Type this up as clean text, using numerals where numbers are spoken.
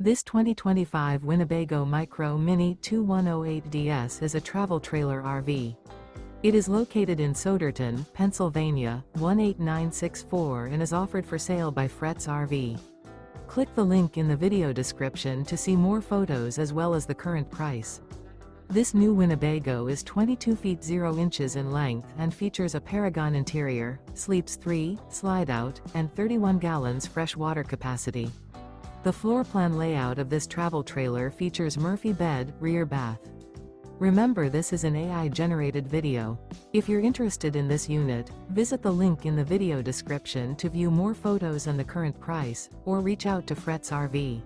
This 2025 Winnebago Micro Mini 2108DS is a travel trailer RV. It is located in Souderton, Pennsylvania, 18964 and is offered for sale by Fretz RV. Click the link in the video description to see more photos as well as the current price. This new Winnebago is 22 feet 0 inches in length and features a Paragon interior, sleeps 3, slide-out, and 31 gallons fresh water capacity. The floor plan layout of this travel trailer features Murphy bed, rear bath. Remember, this is an AI-generated video. If you're interested in this unit, visit the link in the video description to view more photos and the current price, or reach out to Fretz RV.